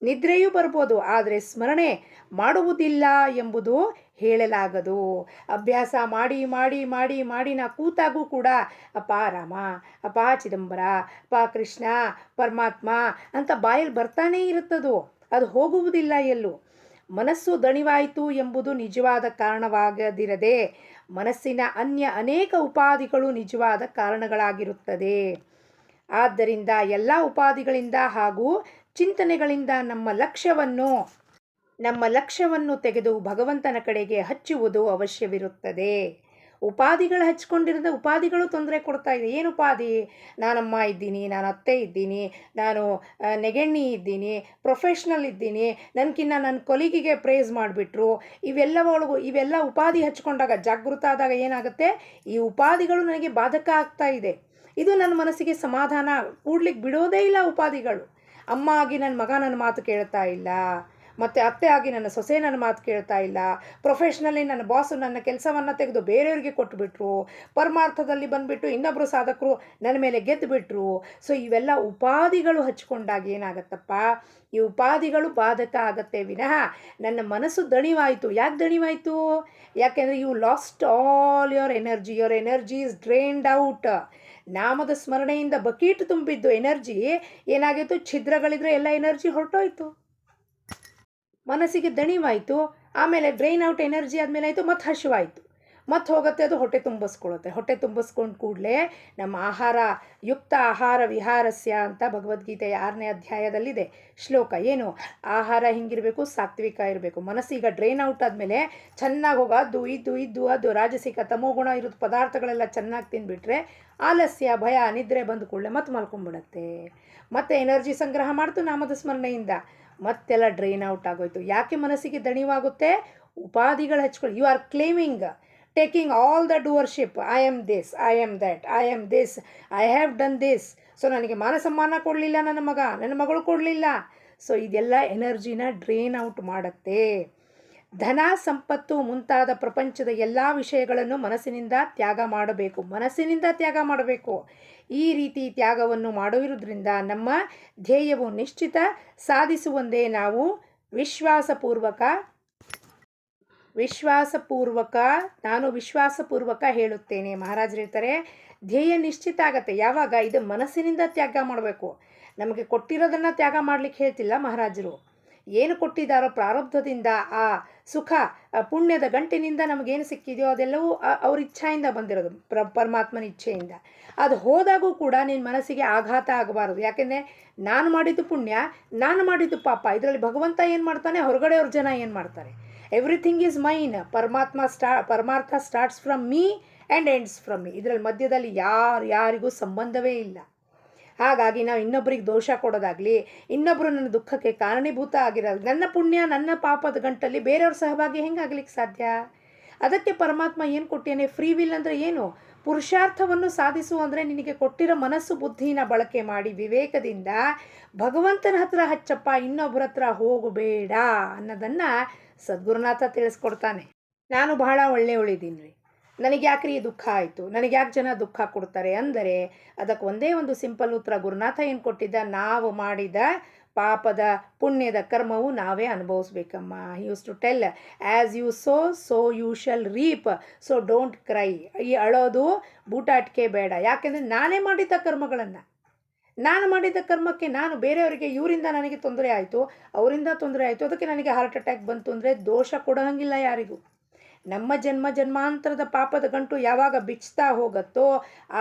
ನಿದ್ರೆಯೂ ಬರ್ಬೋದು, ಆದರೆ ಸ್ಮರಣೆ ಮಾಡುವುದಿಲ್ಲ ಎಂಬುದು ಹೇಳಲಾಗದು. ಅಭ್ಯಾಸ ಮಾಡಿ ಮಾಡಿ ಮಾಡಿ ಮಾಡಿ ನಾ ಕೂತಾಗೂ ಕೂಡ ಅಪ್ಪ ರಾಮ, ಅಪ್ಪ ಚಿದಂಬರ, ಅಪ್ಪ ಕೃಷ್ಣ, ಪರಮಾತ್ಮ ಅಂತ ಬಾಯಲ್ಲಿ ಬರ್ತಾನೇ ಇರುತ್ತದು, ಅದು ಹೋಗುವುದಿಲ್ಲ ಎಲ್ಲೂ. ಮನಸ್ಸು ದಣಿವಾಯಿತು ಎಂಬುದು ನಿಜವಾದ ಕಾರಣವಾಗದಿರದೆ ಮನಸ್ಸಿನ ಅನೇಕ ಉಪಾಧಿಗಳು ನಿಜವಾದ ಕಾರಣಗಳಾಗಿರುತ್ತದೆ. ಆದ್ದರಿಂದ ಎಲ್ಲ ಉಪಾಧಿಗಳಿಂದ ಹಾಗೂ ಚಿಂತನೆಗಳಿಂದ ನಮ್ಮ ಲಕ್ಷ್ಯವನ್ನು ತೆಗೆದು ಭಗವಂತನ ಕಡೆಗೆ ಹಚ್ಚುವುದು ಅವಶ್ಯವಿರುತ್ತದೆ. ಉಪಾಧಿಗಳು ಹಚ್ಕೊಂಡಿರೋದು, ಉಪಾಧಿಗಳು ತೊಂದರೆ ಕೊಡ್ತಾ ಇದೆ. ಏನು ಉಪಾಧಿ? ನಾನಮ್ಮ ಇದ್ದೀನಿ, ನಾನು ಅತ್ತೆ ಇದ್ದೀನಿ, ನಾನು ನೆಗೆಣ್ಣಿ ಇದ್ದೀನಿ, ಪ್ರೊಫೆಷ್ನಲ್ ಇದ್ದೀನಿ, ನನಗಿನ್ನ ನನ್ನ ಕೊಲಿಗಿಗೆ ಪ್ರೇಸ್ ಮಾಡಿಬಿಟ್ರು. ಇವೆಲ್ಲ ಉಪಾಧಿ ಹಚ್ಕೊಂಡಾಗ, ಜಾಗೃತ ಆದಾಗ ಏನಾಗುತ್ತೆ, ಈ ಉಪಾಧಿಗಳು ನನಗೆ ಬಾಧಕ ಆಗ್ತಾ ಇದೆ. ಇದು ನನ್ನ ಮನಸ್ಸಿಗೆ ಸಮಾಧಾನ ಕೂಡ್ಲಿಕ್ಕೆ ಬಿಡೋದೇ ಇಲ್ಲ. ಉಪಾಧಿಗಳು, ಅಮ್ಮ ಆಗಿ ನನ್ನ ಮಗ ನನ್ನ ಮಾತು ಕೇಳ್ತಾ ಇಲ್ಲ, ಮತ್ತು ಅತ್ತೆ ಆಗಿ ನನ್ನ ಸೊಸೆ ನನ್ನ ಮಾತು ಕೇಳ್ತಾ ಇಲ್ಲ, ಪ್ರೊಫೆಷ್ನಲಿ ನನ್ನ ಬಾಸು ನನ್ನ ಕೆಲಸವನ್ನು ತೆಗೆದು ಬೇರೆಯವ್ರಿಗೆ ಕೊಟ್ಟುಬಿಟ್ರು, ಪರಮಾರ್ಥದಲ್ಲಿ ಬಂದುಬಿಟ್ಟು ಇನ್ನೊಬ್ಬರು ಸಾಧಕರು ನನ್ನ ಮೇಲೆ ಗೆದ್ದುಬಿಟ್ರು. ಸೊ ಇವೆಲ್ಲ ಉಪಾಧಿಗಳು ಹಚ್ಕೊಂಡಾಗ ಏನಾಗತ್ತಪ್ಪ, ಈ ಉಪಾಧಿಗಳು ಬಾಧಕ ಆಗತ್ತೆ ವಿನಃ ನನ್ನ ಮನಸ್ಸು ದಣಿವಾಯಿತು. ಯಾಕೆ ದಣಿವಾಯಿತು? ಯಾಕೆಂದರೆ you lost all your energy is drained out. ನಾಮದ ಸ್ಮರಣೆಯಿಂದ ಬಕೀಟು ತುಂಬಿದ್ದು ಎನರ್ಜಿ ಏನಾಗಿತ್ತು, ಛಿದ್ರಗಳಿದ್ರೆ ಎಲ್ಲ ಎನರ್ಜಿ ಹೊರಟೋಯ್ತು, ಮನಸ್ಸಿಗೆ ದಣಿವಾಯಿತು. ಆಮೇಲೆ ಡ್ರೈನ್ ಔಟ್ ಎನರ್ಜಿ ಆದಮೇಲೆ ಆಯಿತು, ಮತ್ತು ಹಸಿವಾಯಿತು, ಮತ್ತು ಹೋಗುತ್ತೆ, ಅದು ಹೊಟ್ಟೆ ತುಂಬಿಸ್ಕೊಳ್ಳುತ್ತೆ. ಹೊಟ್ಟೆ ತುಂಬಿಸ್ಕೊಂಡು ಕೂಡಲೇ ನಮ್ಮ ಯುಕ್ತ ಆಹಾರ ವಿಹಾರಸ್ಯ ಅಂತ ಭಗವದ್ಗೀತೆಯ 6ನೇ ಅಧ್ಯಾಯದಲ್ಲಿದೆ ಶ್ಲೋಕ. ಏನು? ಆಹಾರ ಹಿಂಗಿರಬೇಕು, ಸಾತ್ವಿಕ ಇರಬೇಕು. ಮನಸ್ಸೀಗ ಡ್ರೈನ್ ಔಟ್ ಆದಮೇಲೆ ಚೆನ್ನಾಗಿ ಹೋಗೋದು ಅದು ರಾಜಸಿಕ ತಮೋಗುಣ ಇರೋದು ಪದಾರ್ಥಗಳೆಲ್ಲ ಚೆನ್ನಾಗಿ ತಿಂದುಬಿಟ್ರೆ ಆಲಸ್ಯ, ಭಯ, ನಿದ್ರೆ ಬಂದು ಕೂಡಲೇ ಮತ್ತೆ ಮಲ್ಕೊಂಡ್ಬಿಡತ್ತೆ. ಮತ್ತೆ ಎನರ್ಜಿ ಸಂಗ್ರಹ ಮಾಡ್ತು ನಾಮದ ಸ್ಮರಣೆಯಿಂದ, ಮತ್ತೆಲ್ಲ ಡ್ರೈನ್ ಔಟ್ ಆಗೋಯ್ತು. ಯಾಕೆ ಮನಸ್ಸಿಗೆ ದಣಿವಾಗುತ್ತೆ? ಉಪಾಧಿಗಳು ಹಚ್ಕೊಳ್ಳಿ. You are claiming, taking all the doership. I am this, I am that, I am this, I have done this. So ನನಗೆ ಮಾನ ಸಮ್ಮಾನ ಕೊಡಲಿಲ್ಲ ನನ್ನ ಮಗ, ನನ್ನ ಮಗಳು ಕೊಡಲಿಲ್ಲ. ಸೊ ಇದೆಲ್ಲ ಎನರ್ಜಿನ ಡ್ರೈನ್ ಔಟ್ ಮಾಡುತ್ತೆ. ಧನ, ಸಂಪತ್ತು ಮುಂತಾದ ಪ್ರಪಂಚದ ಎಲ್ಲ ವಿಷಯಗಳನ್ನು ಮನಸ್ಸಿನಿಂದ ತ್ಯಾಗ ಮಾಡಬೇಕು. ಈ ರೀತಿ ತ್ಯಾಗವನ್ನು ಮಾಡುವುದರಿಂದ ನಮ್ಮ ಧ್ಯೇಯವು ನಿಶ್ಚಿತ ಸಾಧಿಸುವಂದೇ ನಾವು ನಾನು ವಿಶ್ವಾಸಪೂರ್ವಕ ಹೇಳುತ್ತೇನೆ. ಮಹಾರಾಜರು ಹೇಳ್ತಾರೆ, ಧ್ಯೇಯ ನಿಶ್ಚಿತ ಆಗತ್ತೆ ಯಾವಾಗ? ಇದು ಮನಸ್ಸಿನಿಂದ ತ್ಯಾಗ ಮಾಡಬೇಕು. ನಮಗೆ ಕೊಟ್ಟಿರೋದನ್ನು ತ್ಯಾಗ ಮಾಡಲಿಕ್ಕೆ ಹೇಳ್ತಿಲ್ಲ ಮಹಾರಾಜರು. ಏನು ಕೊಟ್ಟಿದ್ದಾರೋ ಪ್ರಾರಬ್ಧದಿಂದ, ಆ ಸುಖ ಪುಣ್ಯದ ಗಂಟಿನಿಂದ ನಮಗೇನು ಸಿಕ್ಕಿದೆಯೋ ಅದೆಲ್ಲವೂ ಅವ್ರ ಇಚ್ಛೆಯಿಂದ ಬಂದಿರೋದು, ಪರಮಾತ್ಮನ ಇಚ್ಛೆಯಿಂದ. ಅದು ಹೋದಾಗೂ ಕೂಡ ನಿನ್ನ ಮನಸ್ಸಿಗೆ ಆಘಾತ ಆಗಬಾರದು. ಯಾಕೆಂದರೆ ನಾನು ಮಾಡಿದ್ದು ಪುಣ್ಯ, ನಾನು ಮಾಡಿದ್ದು ಪಾಪ. ಇದರಲ್ಲಿ ಭಗವಂತ ಏನು ಮಾಡ್ತಾನೆ, ಹೊರಗಡೆಯವ್ರ ಜನ ಏನು ಮಾಡ್ತಾರೆ? Everything is mine. Paramartha starts from me and ends from me. ಇದರಲ್ಲಿ ಮಧ್ಯದಲ್ಲಿ ಯಾರಿಗೂ ಸಂಬಂಧವೇ ಇಲ್ಲ. ಹಾಗಾಗಿ ನಾವು ಇನ್ನೊಬ್ಬರಿಗೆ ದೋಷ ಕೊಡೋದಾಗಲಿ, ಇನ್ನೊಬ್ಬರು ನನ್ನ ದುಃಖಕ್ಕೆ ಕಾರಣೀಭೂತ ಆಗಿರೋದು, ನನ್ನ ಪುಣ್ಯ ನನ್ನ ಪಾಪದ ಗಂಟಲ್ಲಿ ಬೇರೆಯವ್ರ ಸಹಭಾಗಿ ಹೆಂಗಾಗ್ಲಿಕ್ಕೆ ಸಾಧ್ಯ? ಅದಕ್ಕೆ ಪರಮಾತ್ಮ ಏನು ಕೊಟ್ಟೇನೆ? ಫ್ರೀ ವಿಲ್ ಅಂದರೆ ಏನು? ಪುರುಷಾರ್ಥವನ್ನು ಸಾಧಿಸು ಅಂದರೆ ನಿನಗೆ ಕೊಟ್ಟಿರೋ ಮನಸ್ಸು ಬುದ್ಧಿನ ಬಳಕೆ ಮಾಡಿ ವಿವೇಕದಿಂದ ಭಗವಂತನ ಹತ್ರ ಹಚ್ಚಪ್ಪ, ಇನ್ನೊಬ್ಬರ ಹತ್ರ ಹೋಗಬೇಡ ಅನ್ನೋದನ್ನು ಸದ್ಗುರುನಾಥ ತಿಳಿಸ್ಕೊಡ್ತಾನೆ. ನಾನು ಬಹಳ ಒಳ್ಳೆಯವಳಿದ್ದೀನಿ ರೀ, ನನಗೆ ಯಾಕ್ರಿ ದುಃಖ ಆಯಿತು, ನನಗೆ ಯಾಕೆ ಜನ ದುಃಖ ಕೊಡ್ತಾರೆ ಅಂದರೆ ಅದಕ್ಕೆ ಒಂದೇ ಒಂದು ಸಿಂಪಲ್ ಉತ್ತರ ಗುರುನಾಥ ಏನು ಕೊಟ್ಟಿದ್ದ, ನಾವು ಮಾಡಿದ ಪಾಪದ ಪುಣ್ಯದ ಕರ್ಮವು ನಾವೇ ಅನುಭವಿಸ್ಬೇಕಮ್ಮ. He used to tell, as you sow you shall reap, so don't cry. ಈ ಅಳೋದು ಬೂಟಾಟಿಕೆ ಬೇಡ. ಯಾಕೆಂದರೆ ನಾನೇ ಮಾಡಿದ್ದ ಕರ್ಮಗಳನ್ನು, ನಾನು ಮಾಡಿದ ಕರ್ಮಕ್ಕೆ ನಾನು ಬೇರೆಯವರಿಗೆ ಇವರಿಂದ ನನಗೆ ತೊಂದರೆ ಆಯಿತು, ಅವರಿಂದ ತೊಂದರೆ ಆಯಿತು, ಅದಕ್ಕೆ ನನಗೆ ಹಾರ್ಟ್ ಅಟ್ಯಾಕ್ ಬಂತು ಅಂದರೆ ದೋಷ ಕೊಡೋಂಗಿಲ್ಲ ಯಾರಿಗೂ. ನಮ್ಮ ಜನ್ಮಾಂತರದ ಪಾಪದ ಗಂಟು ಯಾವಾಗ ಬಿಚ್ತಾ ಹೋಗುತ್ತೋ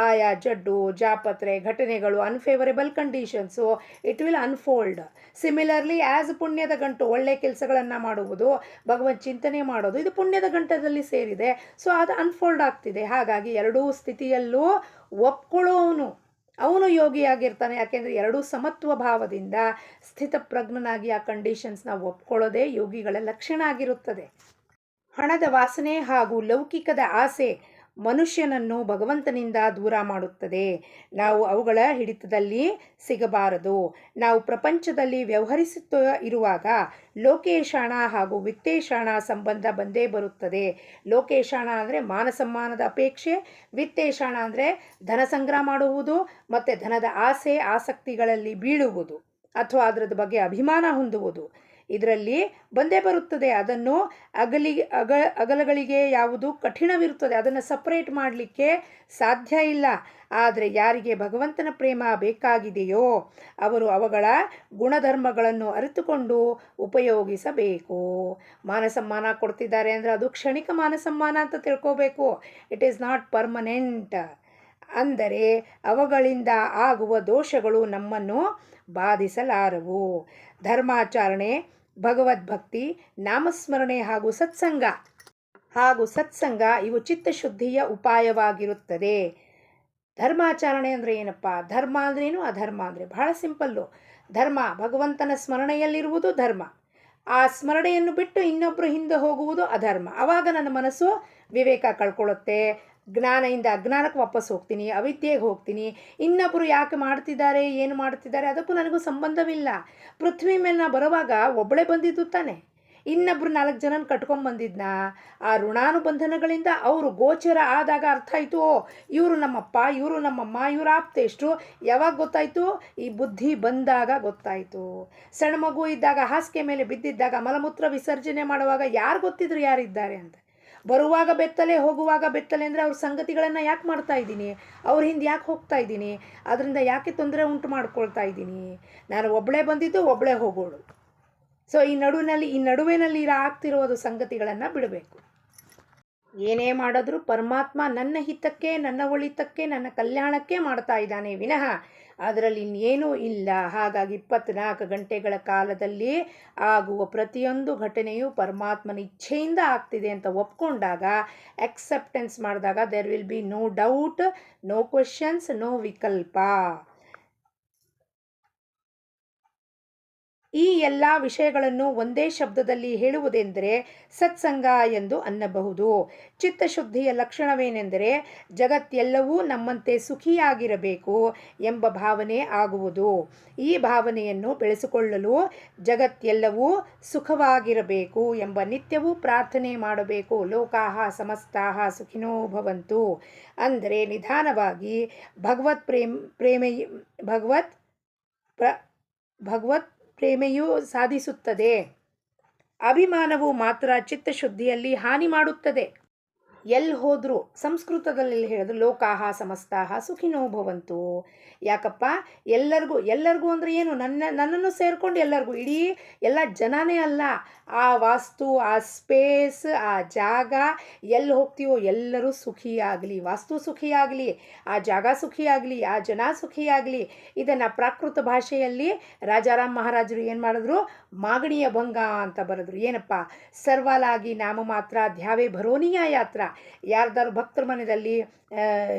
ಆಯಾ ಜಡ್ಡು ಜಾಪತ್ರೆ ಘಟನೆಗಳು unfavourable conditions it will unfold. Similarly as ಪುಣ್ಯದ ಗಂಟು ಒಳ್ಳೆ ಕೆಲಸಗಳನ್ನು ಮಾಡುವುದು, ಭಗವಂತ ಚಿಂತನೆ ಮಾಡೋದು, ಇದು ಪುಣ್ಯದ ಗಂಟದಲ್ಲಿ ಸೇರಿದೆ. ಸೊ ಅದು ಅನ್ಫೋಲ್ಡ್ ಆಗ್ತಿದೆ. ಹಾಗಾಗಿ ಎರಡೂ ಸ್ಥಿತಿಯಲ್ಲೂ ಒಪ್ಕೊಳ್ಳೋನು ಅವನು ಯೋಗಿಯಾಗಿರ್ತಾನೆ. ಯಾಕೆಂದರೆ ಎರಡೂ ಸಮತ್ವ ಭಾವದಿಂದ ಸ್ಥಿತಪ್ರಜ್ಞನಾಗಿ ಆ ಕಂಡೀಷನ್ಸ್ನ ಒಪ್ಕೊಳ್ಳೋದೇ ಯೋಗಿಗಳ ಲಕ್ಷಣ ಆಗಿರುತ್ತದೆ. ಹಣದ ವಾಸನೆ ಹಾಗೂ ಲೌಕಿಕದ ಆಸೆ ಮನುಷ್ಯನನ್ನು ಭಗವಂತನಿಂದ ದೂರ ಮಾಡುತ್ತದೆ. ನಾವು ಅವುಗಳ ಹಿಡಿತದಲ್ಲಿ ಸಿಗಬಾರದು. ನಾವು ಪ್ರಪಂಚದಲ್ಲಿ ವ್ಯವಹರಿಸುತ್ತಾ ಇರುವಾಗ ಲೋಕೇಶಾಣ ಹಾಗೂ ವಿತ್ತೇಶಾಣ ಸಂಬಂಧ ಬಂದೇ ಬರುತ್ತದೆ. ಲೋಕೇಶಾಣ ಅಂದರೆ ಮಾನಸಮ್ಮಾನದ ಅಪೇಕ್ಷೆ, ವಿತ್ತೇಶಾಣ ಅಂದರೆ ಧನ ಸಂಗ್ರಹ ಮಾಡುವುದು ಮತ್ತು ಧನದ ಆಸೆ ಆಸಕ್ತಿಗಳಲ್ಲಿ ಬೀಳುವುದು ಅಥವಾ ಅದರದ ಬಗ್ಗೆ ಅಭಿಮಾನ ಹೊಂದುವುದು ಇದರಲ್ಲಿ ಬಂದೇ ಬರುತ್ತದೆ. ಅದನ್ನು ಅಗಲಗಳಿಗೆ ಯಾವುದು ಕಠಿಣವಿರುತ್ತದೆ, ಅದನ್ನು ಸಪ್ರೇಟ್ ಮಾಡಲಿಕ್ಕೆ ಸಾಧ್ಯ ಇಲ್ಲ. ಆದರೆ ಯಾರಿಗೆ ಭಗವಂತನ ಪ್ರೇಮ ಬೇಕಾಗಿದೆಯೋ ಅವರು ಅವುಗಳ ಗುಣಧರ್ಮಗಳನ್ನು ಅರಿತುಕೊಂಡು ಉಪಯೋಗಿಸಬೇಕು. ಮಾನಸಮ್ಮಾನ ಕೊಡ್ತಿದ್ದಾರೆ ಅಂದರೆ ಅದು ಕ್ಷಣಿಕ ಮಾನಸಮ್ಮಾನ ಅಂತ ತಿಳ್ಕೋಬೇಕು. It is not permanent. ಅಂದರೆ ಅವುಗಳಿಂದ ಆಗುವ ದೋಷಗಳು ನಮ್ಮನ್ನು ಬಾಧಿಸಲಾರವು. ಧರ್ಮಾಚರಣೆ, ಭಗವದ್ಭಕ್ತಿ, ನಾಮಸ್ಮರಣೆ ಹಾಗೂ ಸತ್ಸಂಗ ಇವು ಚಿತ್ತಶುದ್ಧಿಯ ಉಪಾಯವಾಗಿರುತ್ತದೆ. ಧರ್ಮಾಚರಣೆ ಅಂದರೆ ಏನಪ್ಪ? ಧರ್ಮ ಅಂದ್ರೇನು, ಅಧರ್ಮ ಅಂದರೆ ಬಹಳ ಸಿಂಪಲ್ಲು. ಧರ್ಮ ಭಗವಂತನ ಸ್ಮರಣೆಯಲ್ಲಿರುವುದು ಧರ್ಮ. ಆ ಸ್ಮರಣೆಯನ್ನು ಬಿಟ್ಟು ಇನ್ನೊಬ್ಬರು ಹಿಂದೆ ಹೋಗುವುದು ಅಧರ್ಮ. ಆವಾಗ ನನ್ನ ಮನಸ್ಸು ವಿವೇಕ ಕಳ್ಕೊಳ್ಳುತ್ತೆ. ಜ್ಞಾನದಿಂದ ಅಜ್ಞಾನಕ್ಕೆ ವಾಪಸ್ ಹೋಗ್ತೀನಿ, ಅವಿದ್ಯೆಗೆ ಹೋಗ್ತೀನಿ. ಇನ್ನೊಬ್ಬರು ಯಾಕೆ ಮಾಡ್ತಿದ್ದಾರೆ, ಏನು ಮಾಡ್ತಿದ್ದಾರೆ ಅದಕ್ಕೂ ನನಗೂ ಸಂಬಂಧವಿಲ್ಲ. ಪೃಥ್ವಿ ಮೇಲೆ ನಾ ಬರುವಾಗ ಒಬ್ಬಳೇ ಬಂದಿದ್ದು ತಾನೆ, ಇನ್ನೊಬ್ರು 4 ಜನನ ಕಟ್ಕೊಂಡ್ಬಂದಿದ್ನ. ಆ ಋಣಾನುಬಂಧನಗಳಿಂದ ಅವರು ಗೋಚರ ಆದಾಗ ಅರ್ಥ ಆಯಿತು, ಇವರು ನಮ್ಮಪ್ಪ, ಇವರು ನಮ್ಮಮ್ಮ, ಇವರು ಆಪ್ತೇಷ್ಟ್ರು. ಯಾವಾಗ ಗೊತ್ತಾಯಿತು? ಈ ಬುದ್ಧಿ ಬಂದಾಗ ಗೊತ್ತಾಯಿತು. ಸಣ್ಣ ಮಗು ಇದ್ದಾಗ ಹಾಸಿಗೆ ಮೇಲೆ ಬಿದ್ದಿದ್ದಾಗ ಮಲಮೂತ್ರ ವಿಸರ್ಜನೆ ಮಾಡುವಾಗ ಯಾರು ಗೊತ್ತಿದ್ರು ಯಾರಿದ್ದಾರೆ ಅಂತ. ಬರುವಾಗ ಬೆತ್ತಲೆ, ಹೋಗುವಾಗ ಬೆತ್ತಲೆ ಅಂದರೆ ಅವ್ರ ಸಂಗತಿಗಳನ್ನು ಯಾಕೆ ಮಾಡ್ತಾ ಇದ್ದೀನಿ, ಅವ್ರ ಹಿಂದೆ ಯಾಕೆ ಹೋಗ್ತಾ ಇದ್ದೀನಿ, ಅದರಿಂದ ಯಾಕೆ ತೊಂದರೆ ಉಂಟು ಮಾಡ್ಕೊಳ್ತಾ ಇದ್ದೀನಿ. ನಾನು ಒಬ್ಬಳೇ ಬಂದಿದ್ದು, ಒಬ್ಬಳೇ ಹೋಗೋಳು. ಸೊ ಈ ನಡುವಿನಲ್ಲಿ ಆಗ್ತಿರೋದು ಸಂಗತಿಗಳನ್ನು ಬಿಡಬೇಕು. ಏನೇ ಮಾಡಿದ್ರೂ ಪರಮಾತ್ಮ ನನ್ನ ಹಿತಕ್ಕೆ, ನನ್ನ ಒಳಿತಕ್ಕೆ, ನನ್ನ ಕಲ್ಯಾಣಕ್ಕೆ ಮಾಡ್ತಾ ಇದ್ದಾನೆ ವಿನಃ ಅದರಲ್ಲಿ ಇನ್ನೇನೂ ಇಲ್ಲ. ಹಾಗಾಗಿ 24 ಗಂಟೆಗಳ ಕಾಲದಲ್ಲಿ ಆಗುವ ಪ್ರತಿಯೊಂದು ಘಟನೆಯು ಪರಮಾತ್ಮನ ಇಚ್ಛೆಯಿಂದ ಆಗ್ತಿದೆ ಅಂತ ಒಪ್ಕೊಂಡಾಗ, ಅಕ್ಸೆಪ್ಟೆನ್ಸ್ ಮಾಡಿದಾಗ there will be no doubt, no questions, no ವಿಕಲ್ಪ. ಈ ಎಲ್ಲ ವಿಷಯಗಳನ್ನು ಒಂದೇ ಶಬ್ದದಲ್ಲಿ ಹೇಳುವುದೆಂದರೆ ಸತ್ಸಂಗ ಎಂದು ಅನ್ನಬಹುದು. ಚಿತ್ತಶುದ್ಧಿಯ ಲಕ್ಷಣವೇನೆಂದರೆ ಜಗತ್ತೆಲ್ಲವೂ ನಮ್ಮಂತೆ ಸುಖಿಯಾಗಿರಬೇಕು ಎಂಬ ಭಾವನೆ ಆಗುವುದು. ಈ ಭಾವನೆಯನ್ನು ಬೆಳೆಸಿಕೊಳ್ಳಲು ಜಗತ್ತೆಲ್ಲವೂ ಸುಖವಾಗಿರಬೇಕು ಎಂಬ ನಿತ್ಯವೂ ಪ್ರಾರ್ಥನೆ ಮಾಡಬೇಕು. ಲೋಕಾಹ ಸಮಸ್ತಾಹ ಸುಖಿನೋ ಭವಂತು. ಅಂದರೆ ನಿಧಾನವಾಗಿ ಭಗವತ್ ಪ್ರೇಮೆಯು ಸಾಧಿಸುತ್ತದೆ. ಅಭಿಮಾನವು ಮಾತ್ರ ಚಿತ್ತಶುದ್ಧಿಯಲ್ಲಿ ಹಾನಿ ಮಾಡುತ್ತದೆ. ಎಲ್ಲಿ ಹೋದರೂ ಸಂಸ್ಕೃತದಲ್ಲಿ ಹೇಳಿದ್ರು ಲೋಕಾಹ ಸಮಸ್ತಾಹ ಸುಖಿನೋ ಭವಂತು. ಯಾಕಪ್ಪ? ಎಲ್ಲರಿಗೂ ಅಂದರೆ ಏನು? ನನ್ನನ್ನು ಸೇರಿಕೊಂಡು ಎಲ್ಲರಿಗೂ, ಇಡೀ ಎಲ್ಲ ಜನನೇ ಅಲ್ಲ. ಆ ವಾಸ್ತು, ಆ ಸ್ಪೇಸ್, ಆ ಜಾಗ, ಎಲ್ಲಿ ಹೋಗ್ತೀವೋ ಎಲ್ಲರೂ ಸುಖಿಯಾಗಲಿ, ವಾಸ್ತು ಸುಖಿಯಾಗಲಿ, ಆ ಜಾಗ ಸುಖಿಯಾಗಲಿ, ಆ ಜನ ಸುಖಿಯಾಗಲಿ. ಇದನ್ನು ಪ್ರಾಕೃತ ಭಾಷೆಯಲ್ಲಿ ರಾಜಾರಾಮ್ ಮಹಾರಾಜರು ಏನು ಮಾಡಿದ್ರು? ಮಾಗಣಿಯ ಭಂಗ ಅಂತ ಬರೆದ್ರು. ಏನಪ್ಪ? ಸರ್ವಾಲಾಗಿ ನಾಮ ಮಾತ್ರ ಧ್ಯಾವೇ ಭರೋನಿಯ ಯಾತ್ರ. ಯಾರ್ದಾರು ಭಕ್ತರ ಮನೆಯಲ್ಲಿ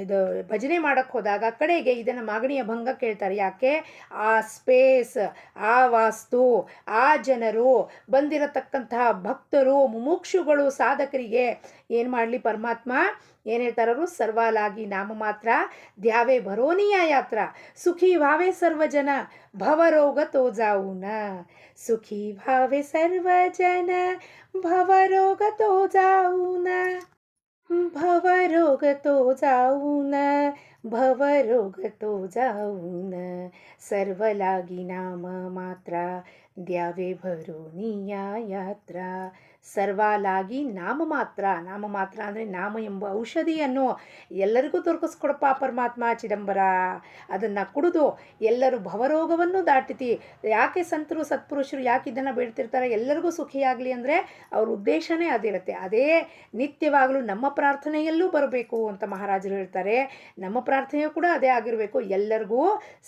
ಇದು ಭಜನೆ ಮಾಡೋಕ್ಕೆ ಹೋದಾಗ ಕಡೆಗೆ ಇದನ್ನು ಮಾಗಣಿಯ ಭಂಗ ಕೇಳ್ತಾರೆ. ಯಾಕೆ? ಆ ಸ್ಪೇಸ್, ಆ ವಾಸ್ತು, ಆ ಜನರು, ಬಂದಿರತಕ್ಕಂತಹ ಭಕ್ತರು, ಮುಮುಕ್ಷುಗಳು, ಸಾಧಕರಿಗೆ ಏನು ಮಾಡಲಿ ಪರಮಾತ್ಮ ಏನು ಹೇಳ್ತಾರವರು? ಸರ್ವಾಲಾಗಿ ನಾಮ ಮಾತ್ರ ಧ್ಯಾವೇ ಭರೋನಿಯ ಯಾತ್ರ. ಸುಖಿ ಭಾವೆ ಸರ್ವಜನ ಭವರೋಗ ತೋಜಾವುನ. ಸುಖಿ ಭಾವೆ ಸರ್ವಜನ ಭವರೋಗ ತೋಜಾವುನ. भवरोग तो जाऊन, भवरोग तो जाऊन. सर्वलागी नाम मात्रा द्यावे भरोनिया यात्रा. ಸರ್ವಾಲಾಗಿ ನಾಮ ಮಾತ್ರ ಅಂದರೆ ನಾಮ ಎಂಬ ಔಷಧಿಯನ್ನು ಎಲ್ಲರಿಗೂ ದೊರಕಿಸ್ಕೊಡಪ್ಪ ಪರಮಾತ್ಮ ಚಿದಂಬರ. ಅದನ್ನು ಕುಡಿದು ಎಲ್ಲರೂ ಭವರೋಗವನ್ನು ದಾಟಿತಿ. ಯಾಕೆ ಸಂತರು ಸತ್ಪುರುಷರು ಯಾಕೆ ಇದನ್ನು ಬೇಡ್ತಿರ್ತಾರೆ? ಎಲ್ಲರಿಗೂ ಸುಖಿಯಾಗಲಿ ಅಂದರೆ ಅವ್ರ ಉದ್ದೇಶನೇ ಅದಿರುತ್ತೆ. ಅದೇ ನಿತ್ಯವಾಗಲೂ ನಮ್ಮ ಪ್ರಾರ್ಥನೆಯಲ್ಲೂ ಬರಬೇಕು ಅಂತ ಮಹಾರಾಜರು ಹೇಳ್ತಾರೆ. ನಮ್ಮ ಪ್ರಾರ್ಥನೆಯೂ ಕೂಡ ಅದೇ ಆಗಿರಬೇಕು. ಎಲ್ಲರಿಗೂ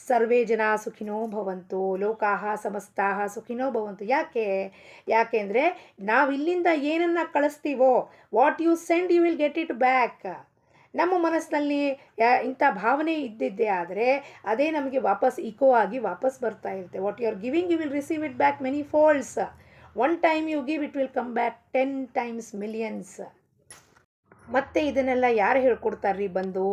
ಸರ್ವೇ ಜನ ಸುಖಿನೋ ಭವಂತು, ಲೋಕಾಹ ಸಮಸ್ತಾಹ ಸುಖಿನೋ ಭವಂತು. ಯಾಕೆಂದರೆ ನಾವು ಇಲ್ಲಿಂದ ಏನನ್ನು ಕಳಿಸ್ತೀವೋ, what you send you will get it back. ನಮ್ಮ ಮನಸ್ಸಿನಲ್ಲಿ ಇಂಥ ಭಾವನೆ ಇದ್ದಿದ್ದೇ ಆದರೆ ಅದೇ ನಮಗೆ ವಾಪಸ್ ಇಕೋ ಆಗಿ ವಾಪಸ್ ಬರ್ತಾ ಇರುತ್ತೆ. What you are giving you will receive it back many folds. One time you give it will come back 10 times millions. ಮತ್ತು ಇದನ್ನೆಲ್ಲ ಯಾರು ಹೇಳ್ಕೊಡ್ತಾರ್ರಿ? ಬಂದು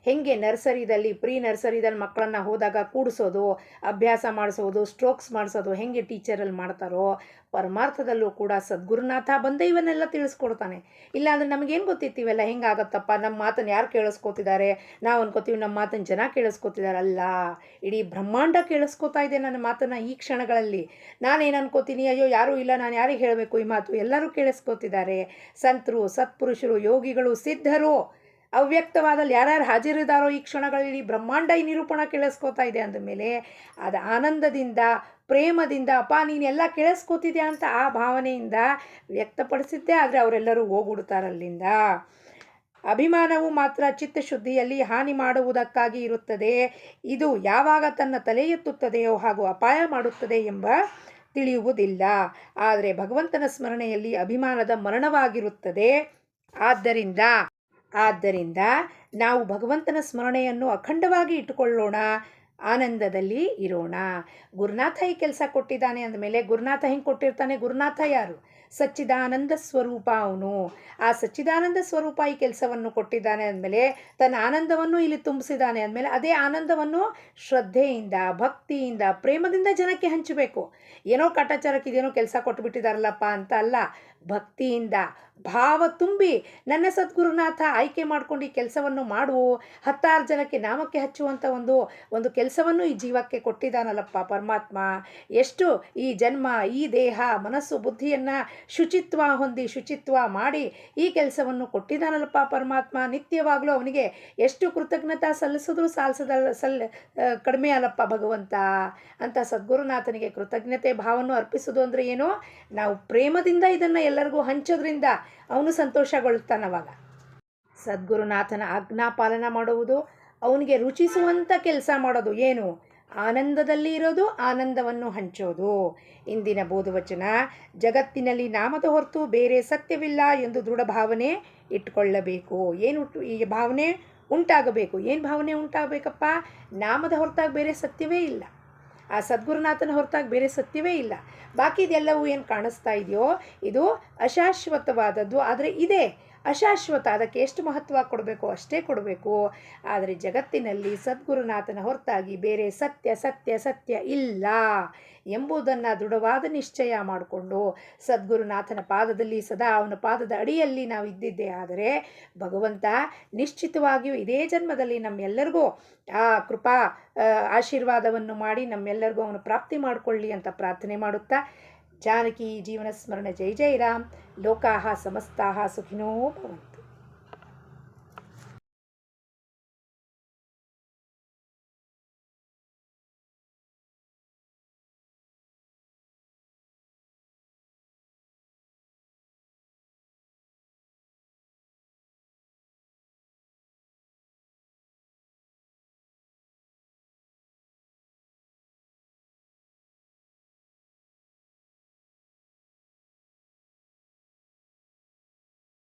ಹೆಂಗೆ ನರ್ಸರಿದಲ್ಲಿ ಪ್ರೀ ನರ್ಸರಿದಲ್ಲಿ ಮಕ್ಕಳನ್ನು ಹೋದಾಗ ಕೂಡಿಸೋದು, ಅಭ್ಯಾಸ ಮಾಡಿಸೋದು, ಸ್ಟ್ರೋಕ್ಸ್ ಮಾಡಿಸೋದು ಹೆಂಗೆ ಟೀಚರಲ್ಲಿ ಮಾಡ್ತಾರೋ, ಪರಮಾರ್ಥದಲ್ಲೂ ಕೂಡ ಸದ್ಗುರುನಾಥ ಬಂದೇ ಇವನ್ನೆಲ್ಲ ತಿಳಿಸ್ಕೊಡ್ತಾನೆ. ಇಲ್ಲಾಂದರೆ ನಮಗೇನು ಗೊತ್ತಿತ್ತು ಇವೆಲ್ಲ ಹೆಂಗಾಗತ್ತಪ್ಪ? ನಮ್ಮ ಮಾತನ್ನು ಯಾರು ಕೇಳಿಸ್ಕೋತಿದ್ದಾರೆ? ನಾವು ಅನ್ಕೋತೀವಿ ನಮ್ಮ ಮಾತನ್ನು ಜನ ಕೇಳಿಸ್ಕೋತಿದ್ದಾರೆ. ಅಲ್ಲ, ಇಡೀ ಬ್ರಹ್ಮಾಂಡ ಕೇಳಿಸ್ಕೋತಾ ಇದೆ ನನ್ನ ಮಾತನ್ನು ಈ ಕ್ಷಣಗಳಲ್ಲಿ. ನಾನೇನು ಅನ್ಕೋತೀನಿ, ಅಯ್ಯೋ ಯಾರೂ ಇಲ್ಲ, ನಾನು ಯಾರಿಗೆ ಹೇಳಬೇಕು ಈ ಮಾತು? ಎಲ್ಲರೂ ಕೇಳಿಸ್ಕೋತಿದ್ದಾರೆ. ಸಂತರು, ಸತ್ಪುರುಷರು, ಯೋಗಿಗಳು, ಸಿದ್ಧರು, ಅವ್ಯಕ್ತವಾದಲ್ಲಿ ಯಾರ್ಯಾರು ಹಾಜರಿದ್ದಾರೋ ಈ ಕ್ಷಣಗಳಲ್ಲಿ ಬ್ರಹ್ಮಾಂಡ ಈ ನಿರೂಪಣ ಕೇಳಿಸ್ಕೋತಾ ಇದೆ ಅಂದಮೇಲೆ ಅದು ಆನಂದದಿಂದ, ಪ್ರೇಮದಿಂದ, ಅಪ್ಪ ನೀನೆಲ್ಲ ಕೇಳಿಸ್ಕೋತಿದ್ಯಾ ಅಂತ ಆ ಭಾವನೆಯಿಂದ ವ್ಯಕ್ತಪಡಿಸಿದ್ದೇ. ಆದರೆ ಅವರೆಲ್ಲರೂ ಹೋಗ್ಬಿಡ್ತಾರಲ್ಲಿಂದ. ಅಭಿಮಾನವು ಮಾತ್ರ ಚಿತ್ತಶುದ್ಧಿಯಲ್ಲಿ ಹಾನಿ ಮಾಡುವುದಕ್ಕಾಗಿ ಇರುತ್ತದೆ. ಇದು ಯಾವಾಗ ತನ್ನ ತಲೆ ಎತ್ತುತ್ತದೆಯೋ ಹಾಗೂ ಅಪಾಯ ಮಾಡುತ್ತದೆ ಎಂಬ ತಿಳಿಯುವುದಿಲ್ಲ. ಆದರೆ ಭಗವಂತನ ಸ್ಮರಣೆಯಲ್ಲಿ ಅಭಿಮಾನದ ಮರಣವಾಗಿರುತ್ತದೆ. ಆದ್ದರಿಂದ ನಾವು ಭಗವಂತನ ಸ್ಮರಣೆಯನ್ನು ಅಖಂಡವಾಗಿ ಇಟ್ಟುಕೊಳ್ಳೋಣ, ಆನಂದದಲ್ಲಿ ಇರೋಣ. ಗುರುನಾಥ ಈ ಕೆಲಸ ಕೊಟ್ಟಿದ್ದಾನೆ ಅಂದಮೇಲೆ ಗುರುನಾಥ ಹೆಂಗೆ ಕೊಟ್ಟಿರ್ತಾನೆ? ಗುರುನಾಥ ಯಾರು? ಸಚ್ಚಿದಾನಂದ ಸ್ವರೂಪ ಅವನು. ಆ ಸಚ್ಚಿದಾನಂದ ಸ್ವರೂಪ ಈ ಕೆಲಸವನ್ನು ಕೊಟ್ಟಿದ್ದಾನೆ ಅಂದಮೇಲೆ ತನ್ನ ಆನಂದವನ್ನು ಇಲ್ಲಿ ತುಂಬಿಸಿದ್ದಾನೆ ಅಂದಮೇಲೆ ಅದೇ ಆನಂದವನ್ನು ಶ್ರದ್ಧೆಯಿಂದ, ಭಕ್ತಿಯಿಂದ, ಪ್ರೇಮದಿಂದ ಜನಕ್ಕೆ ಹಂಚಬೇಕು. ಏನೋ ಕಾಟಾಚಾರಕ್ಕೆ ಇದೇನೋ ಕೆಲಸ ಕೊಟ್ಟುಬಿಟ್ಟಿದಾರಲ್ಲಪ್ಪ ಅಂತ ಅಲ್ಲ, ಭಕ್ತಿಯಿಂದ ಭಾವ ತುಂಬಿ ನನ್ನ ಸದ್ಗುರುನಾಥ ಆಯ್ಕೆ ಮಾಡ್ಕೊಂಡು ಈ ಕೆಲಸವನ್ನು ಮಾಡುವು, 10 ಜನಕ್ಕೆ ನಾಮಕ್ಕೆ ಹಚ್ಚುವಂಥ ಒಂದು ಕೆಲಸವನ್ನು ಈ ಜೀವಕ್ಕೆ ಕೊಟ್ಟಿದ್ದಾನಲ್ಲಪ್ಪ ಪರಮಾತ್ಮ. ಎಷ್ಟು ಈ ಜನ್ಮ, ಈ ದೇಹ, ಮನಸ್ಸು, ಬುದ್ಧಿಯನ್ನು ಶುಚಿತ್ವ ಮಾಡಿ ಈ ಕೆಲಸವನ್ನು ಕೊಟ್ಟಿದ್ದಾನಲ್ಲಪ್ಪ ಪರಮಾತ್ಮ. ನಿತ್ಯವಾಗಲೂ ಅವನಿಗೆ ಎಷ್ಟು ಕೃತಜ್ಞತಾ ಸಲ್ಲಿಸಿದ್ರು ಕಡಿಮೆ ಅಲ್ಲಪ್ಪ ಭಗವಂತ ಅಂತ ಸದ್ಗುರುನಾಥನಿಗೆ ಕೃತಜ್ಞತೆ ಭಾವವನ್ನು ಅರ್ಪಿಸೋದು ಅಂದರೆ ಏನು? ನಾವು ಪ್ರೇಮದಿಂದ ಇದನ್ನು ಎಲ್ಲರಿಗೂ ಹಂಚೋದ್ರಿಂದ ಅವನು ಸಂತೋಷಗೊಳ್ತಾನವಾಗ. ಸದ್ಗುರುನಾಥನ ಆಜ್ಞಾ ಪಾಲನ ಮಾಡುವುದು, ಅವನಿಗೆ ರುಚಿಸುವಂಥ ಕೆಲಸ ಮಾಡೋದು ಏನು? ಆನಂದದಲ್ಲಿ ಇರೋದು, ಆನಂದವನ್ನು ಹಂಚೋದು. ಇಂದಿನ ಬೋಧವಚನ, ಜಗತ್ತಿನಲ್ಲಿ ನಾಮದ ಹೊರತು ಬೇರೆ ಸತ್ಯವಿಲ್ಲ ಎಂದು ದೃಢ ಭಾವನೆ ಇಟ್ಕೊಳ್ಳಬೇಕು. ಈ ಭಾವನೆ ಉಂಟಾಗಬೇಕು. ಏನು ಭಾವನೆ ಉಂಟಾಗಬೇಕಪ್ಪ? ನಾಮದ ಹೊರತಾಗಿ ಬೇರೆ ಸತ್ಯವೇ ಇಲ್ಲ, ಆ ಸದ್ಗುರುನಾಥನ ಹೊರತಾಗಿ ಬೇರೆ ಸತ್ಯವೇ ಇಲ್ಲ. ಬಾಕಿ ಇದೆಲ್ಲವೂ ಏನು ಕಾಣಿಸ್ತಾ ಇದೆಯೋ ಇದು ಅಶಾಶ್ವತವಾದದ್ದು. ಆದರೆ ಇದೆ ಅಶಾಶ್ವತ, ಅದಕ್ಕೆ ಎಷ್ಟು ಮಹತ್ವ ಕೊಡಬೇಕು ಅಷ್ಟೇ ಕೊಡಬೇಕು. ಆದರೆ ಜಗತ್ತಿನಲ್ಲಿ ಸದ್ಗುರುನಾಥನ ಹೊರತಾಗಿ ಬೇರೆ ಸತ್ಯ ಇಲ್ಲ ಎಂಬುದನ್ನು ದೃಢವಾದ ನಿಶ್ಚಯ ಮಾಡಿಕೊಂಡು ಸದ್ಗುರುನಾಥನ ಪಾದದಲ್ಲಿ ಸದಾ ಅವನ ಪಾದದ ಅಡಿಯಲ್ಲಿ ನಾವು ಇದ್ದಿದ್ದೇ ಆದರೆ ಭಗವಂತ ನಿಶ್ಚಿತವಾಗಿಯೂ ಇದೇ ಜನ್ಮದಲ್ಲಿ ನಮ್ಮೆಲ್ಲರಿಗೂ ಆ ಕೃಪಾ ಆಶೀರ್ವಾದವನ್ನು ಮಾಡಿ ನಮ್ಮೆಲ್ಲರಿಗೂ ಅವನು ಪ್ರಾಪ್ತಿ ಮಾಡಿಕೊಳ್ಳಿ ಅಂತ ಪ್ರಾರ್ಥನೆ ಮಾಡುತ್ತಾ, ಜಾನಕಿ ಜೀವನ ಸ್ಮರಣ. ಜೈ ಜೈ ರಾಮ್. ಲೋಕಾಹ ಸಮಸ್ತಾಹ ಸುಖಿನೋ ಭವಂತು.